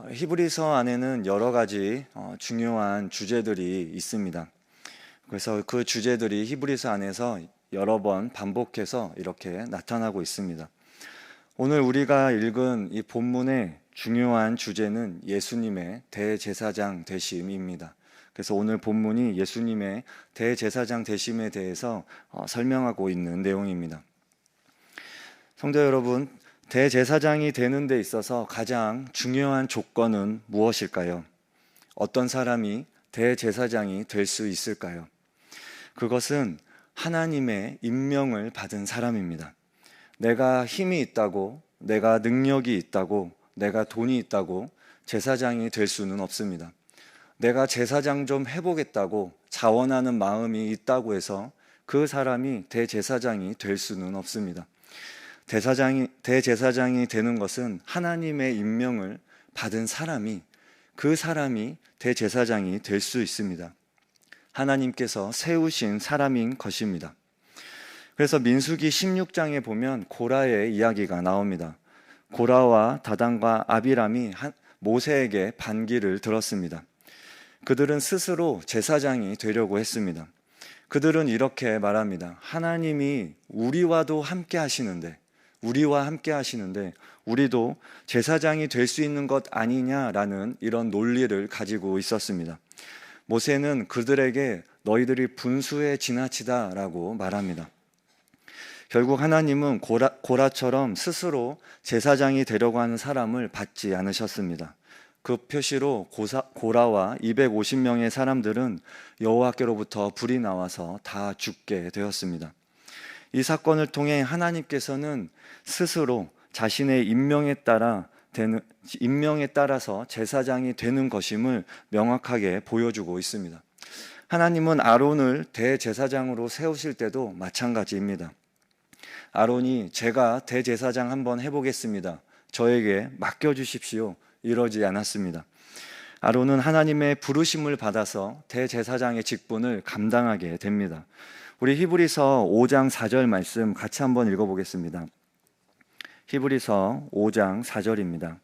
히브리서 안에는 여러 가지 중요한 주제들이 있습니다. 그래서 그 주제들이 히브리서 안에서 여러 번 반복해서 이렇게 나타나고 있습니다. 오늘 우리가 읽은 이 본문의 중요한 주제는 예수님의 대제사장 되심입니다. 그래서 오늘 본문이 예수님의 대제사장 되심에 대해서 설명하고 있는 내용입니다. 성도 여러분, 대제사장이 되는 데 있어서 가장 중요한 조건은 무엇일까요? 어떤 사람이 대제사장이 될 수 있을까요? 그것은 하나님의 임명을 받은 사람입니다. 내가 힘이 있다고, 내가 능력이 있다고, 내가 돈이 있다고 제사장이 될 수는 없습니다. 내가 제사장 좀 해보겠다고 자원하는 마음이 있다고 해서 그 사람이 대제사장이 될 수는 없습니다. 대제사장이 되는 것은 하나님의 임명을 받은 사람이, 그 사람이 대제사장이 될 수 있습니다. 하나님께서 세우신 사람인 것입니다. 그래서 민수기 16장에 보면 고라의 이야기가 나옵니다. 고라와 다단과 아비람이 모세에게 반기를 들었습니다. 그들은 스스로 제사장이 되려고 했습니다. 그들은 이렇게 말합니다. 하나님이 우리와 함께 하시는데 우리도 제사장이 될 수 있는 것 아니냐라는 이런 논리를 가지고 있었습니다. 모세는 그들에게 너희들이 분수에 지나치다라고 말합니다. 결국 하나님은 고라처럼 스스로 제사장이 되려고 하는 사람을 받지 않으셨습니다. 그 표시로 고라와 250명의 사람들은 여호와께로부터 불이 나와서 다 죽게 되었습니다. 이 사건을 통해 하나님께서는 스스로 자신의 임명에 따라서 제사장이 되는 것임을 명확하게 보여주고 있습니다. 하나님은 아론을 대제사장으로 세우실 때도 마찬가지입니다. 아론이 제가 대제사장 한번 해보겠습니다. 저에게 맡겨주십시오. 이러지 않았습니다. 아론은 하나님의 부르심을 받아서 대제사장의 직분을 감당하게 됩니다. 우리 히브리서 5장 4절 말씀 같이 한번 읽어보겠습니다. 히브리서 5장 4절입니다.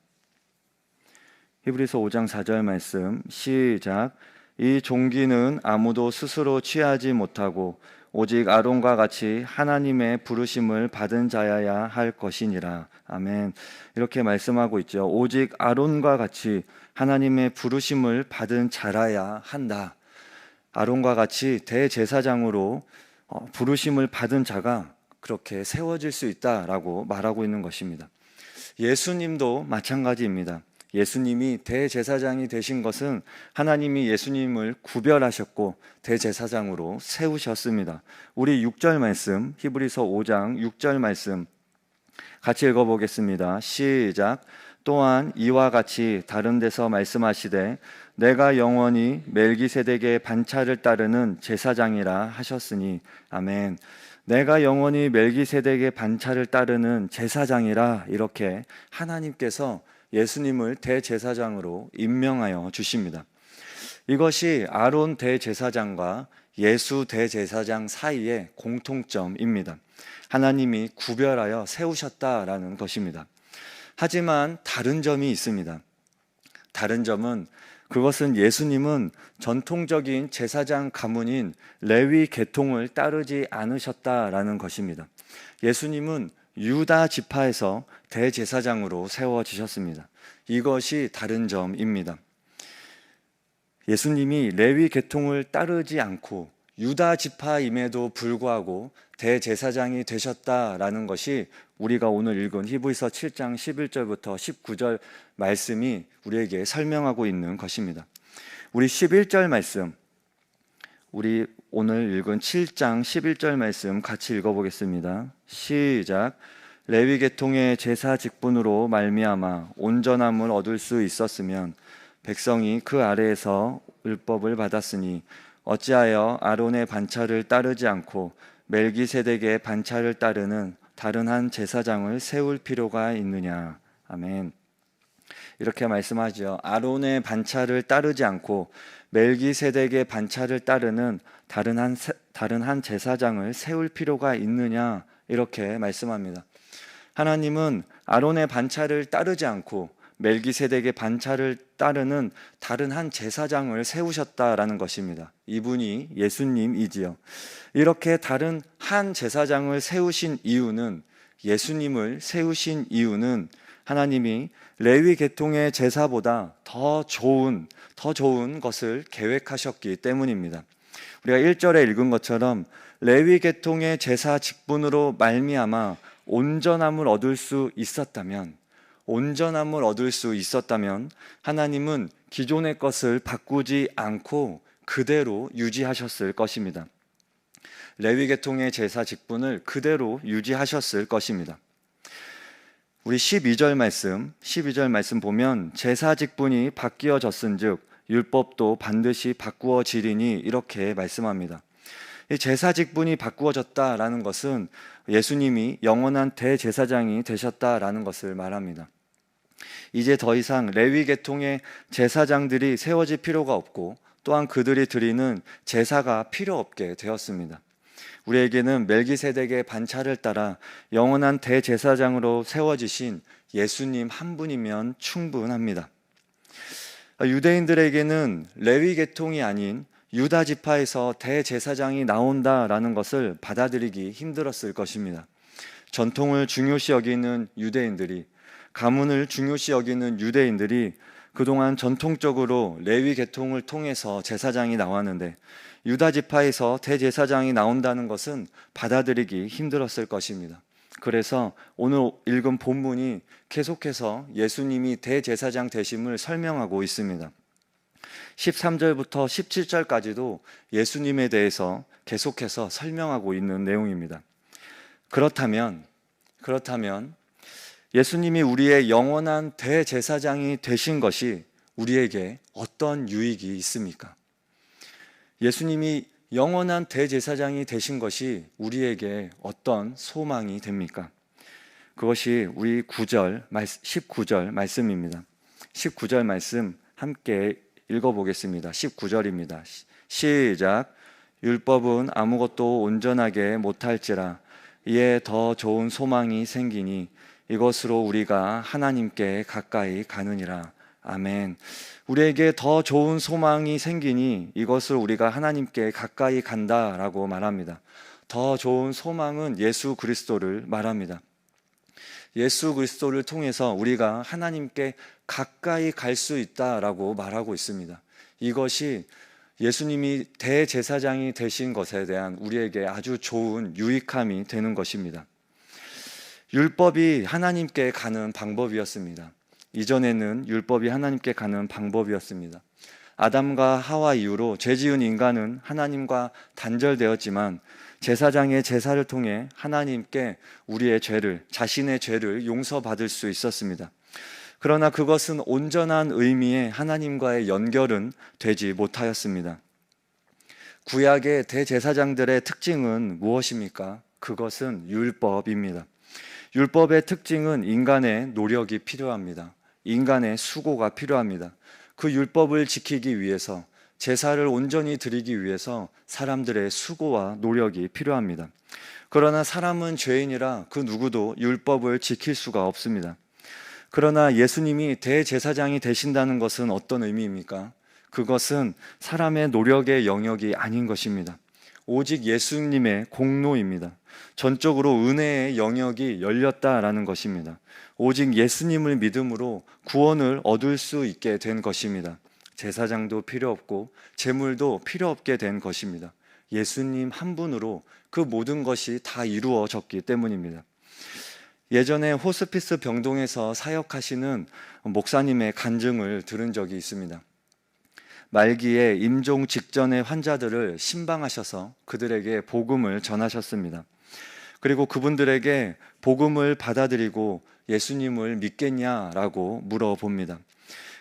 히브리서 5장 4절 말씀 시작. 이 종기는 아무도 스스로 취하지 못하고 오직 아론과 같이 하나님의 부르심을 받은 자여야 할 것이니라. 아멘. 이렇게 말씀하고 있죠. 오직 아론과 같이 하나님의 부르심을 받은 자라야 한다. 아론과 같이 대제사장으로 부르심을 받은 자가 그렇게 세워질 수 있다라고 말하고 있는 것입니다. 예수님도 마찬가지입니다. 예수님이 대제사장이 되신 것은 하나님이 예수님을 구별하셨고 대제사장으로 세우셨습니다. 우리 6절 말씀, 히브리서 5장 6절 말씀 같이 읽어보겠습니다. 시작. 또한 이와 같이 다른 데서 말씀하시되 내가 영원히 멜기세덱의 반차를 따르는 제사장이라 하셨으니 아멘. 내가 영원히 멜기세덱의 반차를 따르는 제사장이라 이렇게 하나님께서 예수님을 대제사장으로 임명하여 주십니다. 이것이 아론 대제사장과 예수 대제사장 사이의 공통점입니다. 하나님이 구별하여 세우셨다라는 것입니다. 하지만 다른 점이 있습니다. 다른 점은 그것은 예수님은 전통적인 제사장 가문인 레위 계통을 따르지 않으셨다라는 것입니다. 예수님은 유다 지파에서 대제사장으로 세워지셨습니다. 이것이 다른 점입니다. 예수님이 레위 계통을 따르지 않고 유다 지파임에도 불구하고 대제사장이 되셨다라는 것이 우리가 오늘 읽은 히브리서 7장 11절부터 19절 말씀이 우리에게 설명하고 있는 것입니다. 우리 11절 말씀, 우리 오늘 읽은 7장 11절 말씀 같이 읽어보겠습니다. 시작. 레위 계통의 제사 직분으로 말미암아 온전함을 얻을 수 있었으면 백성이 그 아래에서 율법을 받았으니 어찌하여 아론의 반차를 따르지 않고 멜기세덱의 반차를 따르는 다른 한 제사장을 세울 필요가 있느냐. 아멘. 이렇게 말씀하죠. 아론의 반차를 따르지 않고 멜기세덱의 반차를 따르는 다른 한 제사장을 세울 필요가 있느냐. 이렇게 말씀합니다. 하나님은 아론의 반차를 따르지 않고 멜기세덱의 반차를 따르는 다른 한 제사장을 세우셨다라는 것입니다. 이분이 예수님이지요. 이렇게 다른 한 제사장을 세우신 이유는, 예수님을 세우신 이유는 하나님이 레위 계통의 제사보다 더 좋은 것을 계획하셨기 때문입니다. 우리가 1절에 읽은 것처럼 레위 계통의 제사 직분으로 말미암아 온전함을 얻을 수 있었다면 하나님은 기존의 것을 바꾸지 않고 그대로 유지하셨을 것입니다. 레위 계통의 제사 직분을 그대로 유지하셨을 것입니다. 우리 12절 말씀 보면 제사 직분이 바뀌어졌은즉 율법도 반드시 바꾸어지리니 이렇게 말씀합니다. 이 제사 직분이 바꾸어졌다라는 것은 예수님이 영원한 대제사장이 되셨다라는 것을 말합니다. 이제 더 이상 레위 계통의 제사장들이 세워질 필요가 없고 또한 그들이 드리는 제사가 필요 없게 되었습니다. 우리에게는 멜기세덱의 반차를 따라 영원한 대제사장으로 세워지신 예수님 한 분이면 충분합니다. 유대인들에게는 레위 계통이 아닌 유다 지파에서 대제사장이 나온다라는 것을 받아들이기 힘들었을 것입니다. 전통을 중요시 여기는 유대인들이, 가문을 중요시 여기는 유대인들이 그동안 전통적으로 레위 계통을 통해서 제사장이 나왔는데 유다 지파에서 대제사장이 나온다는 것은 받아들이기 힘들었을 것입니다. 그래서 오늘 읽은 본문이 계속해서 예수님이 대제사장 되심을 설명하고 있습니다. 13절부터 17절까지도 예수님에 대해서 계속해서 설명하고 있는 내용입니다. 그렇다면 예수님이 우리의 영원한 대제사장이 되신 것이 우리에게 어떤 유익이 있습니까? 예수님이 영원한 대제사장이 되신 것이 우리에게 어떤 소망이 됩니까? 그것이 우리 19절 말씀입니다. 19절 말씀 함께 읽어보겠습니다. 19절입니다. 시작. 율법은 아무것도 온전하게 못할지라 이에 더 좋은 소망이 생기니 이것으로 우리가 하나님께 가까이 가느니라. 아멘. 우리에게 더 좋은 소망이 생기니 이것을 우리가 하나님께 가까이 간다라고 말합니다. 더 좋은 소망은 예수 그리스도를 말합니다. 예수 그리스도를 통해서 우리가 하나님께 가까이 갈 수 있다라고 말하고 있습니다. 이것이 예수님이 대제사장이 되신 것에 대한 우리에게 아주 좋은 유익함이 되는 것입니다. 율법이 하나님께 가는 방법이었습니다. 이전에는 율법이 하나님께 가는 방법이었습니다. 아담과 하와 이후로 죄지은 인간은 하나님과 단절되었지만 제사장의 제사를 통해 하나님께 자신의 죄를 용서받을 수 있었습니다. 그러나 그것은 온전한 의미의 하나님과의 연결은 되지 못하였습니다. 구약의 대제사장들의 특징은 무엇입니까? 그것은 율법입니다. 율법의 특징은 인간의 노력이 필요합니다. 인간의 수고가 필요합니다. 그 율법을 지키기 위해서, 제사를 온전히 드리기 위해서 사람들의 수고와 노력이 필요합니다. 그러나 사람은 죄인이라 그 누구도 율법을 지킬 수가 없습니다. 그러나 예수님이 대제사장이 되신다는 것은 어떤 의미입니까? 그것은 사람의 노력의 영역이 아닌 것입니다. 오직 예수님의 공로입니다. 전적으로 은혜의 영역이 열렸다라는 것입니다. 오직 예수님을 믿음으로 구원을 얻을 수 있게 된 것입니다. 제사장도 필요 없고 제물도 필요 없게 된 것입니다. 예수님 한 분으로 그 모든 것이 다 이루어졌기 때문입니다. 예전에 호스피스 병동에서 사역하시는 목사님의 간증을 들은 적이 있습니다. 말기에 임종 직전의 환자들을 신방하셔서 그들에게 복음을 전하셨습니다. 그리고 그분들에게 복음을 받아들이고 예수님을 믿겠냐라고 물어봅니다.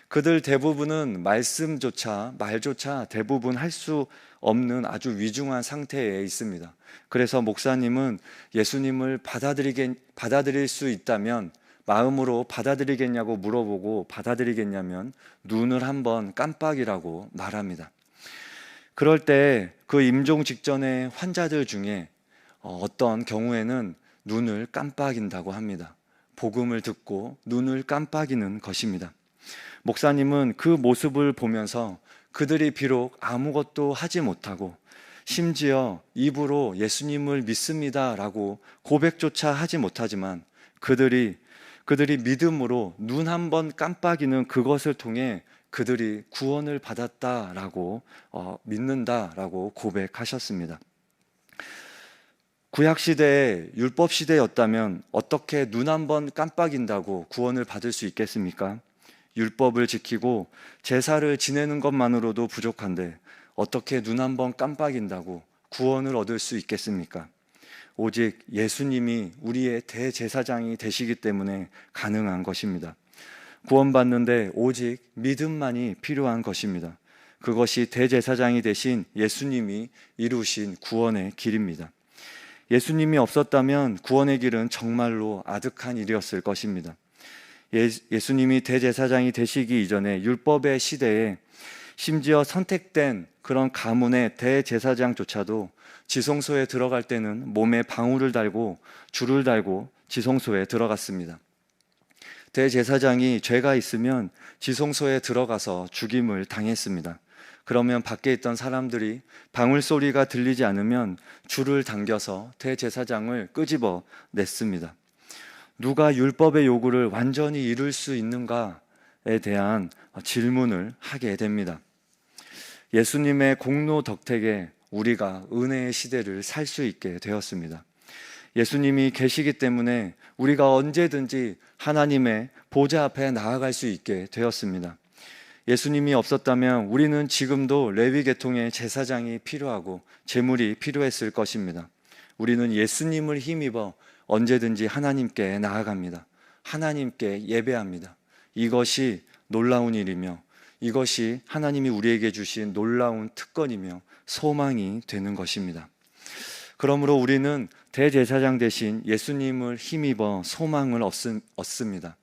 그들 대부분은 말조차 대부분 할 수 없는 아주 위중한 상태에 있습니다. 그래서 목사님은 예수님을 받아들일 수 있다면 마음으로 받아들이겠냐고 물어보고 받아들이겠냐면 눈을 한번 깜빡이라고 말합니다. 그럴 때 그 임종 직전의 환자들 중에 어떤 경우에는 눈을 깜빡인다고 합니다. 복음을 듣고 눈을 깜빡이는 것입니다. 목사님은 그 모습을 보면서 그들이 비록 아무것도 하지 못하고 심지어 입으로 예수님을 믿습니다라고 고백조차 하지 못하지만 그들이 믿음으로 눈 한 번 깜빡이는 그것을 통해 그들이 구원을 받았다라고 믿는다라고 고백하셨습니다. 구약시대에 율법시대였다면 어떻게 눈 한 번 깜빡인다고 구원을 받을 수 있겠습니까? 율법을 지키고 제사를 지내는 것만으로도 부족한데 어떻게 눈 한 번 깜빡인다고 구원을 얻을 수 있겠습니까? 오직 예수님이 우리의 대제사장이 되시기 때문에 가능한 것입니다. 구원받는데 오직 믿음만이 필요한 것입니다. 그것이 대제사장이 되신 예수님이 이루신 구원의 길입니다. 예수님이 없었다면 구원의 길은 정말로 아득한 일이었을 것입니다. 예수님이 대제사장이 되시기 이전에 율법의 시대에 심지어 선택된 그런 가문의 대제사장조차도 지성소에 들어갈 때는 몸에 방울을 달고 줄을 달고 지성소에 들어갔습니다. 대제사장이 죄가 있으면 지성소에 들어가서 죽임을 당했습니다. 그러면 밖에 있던 사람들이 방울 소리가 들리지 않으면 줄을 당겨서 대제사장을 끄집어 냈습니다. 누가 율법의 요구를 완전히 이룰 수 있는가에 대한 질문을 하게 됩니다. 예수님의 공로 덕택에 우리가 은혜의 시대를 살 수 있게 되었습니다. 예수님이 계시기 때문에 우리가 언제든지 하나님의 보좌 앞에 나아갈 수 있게 되었습니다. 예수님이 없었다면 우리는 지금도 레위 계통의 제사장이 필요하고 제물이 필요했을 것입니다. 우리는 예수님을 힘입어 언제든지 하나님께 나아갑니다. 하나님께 예배합니다. 이것이 놀라운 일이며 이것이 하나님이 우리에게 주신 놀라운 특권이며 소망이 되는 것입니다. 그러므로 우리는 대제사장 대신 예수님을 힘입어 소망을 얻습니다.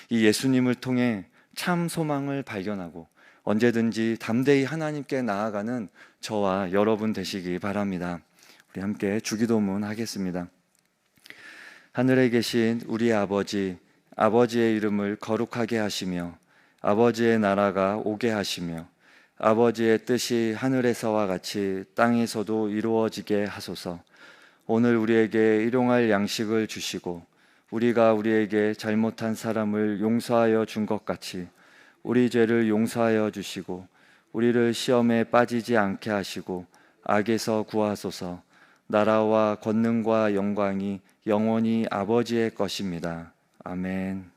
이 예수님을 통해 참 소망을 발견하고 언제든지 담대히 하나님께 나아가는 저와 여러분 되시기 바랍니다. 우리 함께 주기도문 하겠습니다. 하늘에 계신 우리 아버지, 아버지의 이름을 거룩하게 하시며 아버지의 나라가 오게 하시며 아버지의 뜻이 하늘에서와 같이 땅에서도 이루어지게 하소서. 오늘 우리에게 일용할 양식을 주시고 우리가 우리에게 잘못한 사람을 용서하여 준 것 같이 우리 죄를 용서하여 주시고 우리를 시험에 빠지지 않게 하시고 악에서 구하소서. 나라와 권능과 영광이 영원히 아버지의 것입니다. 아멘.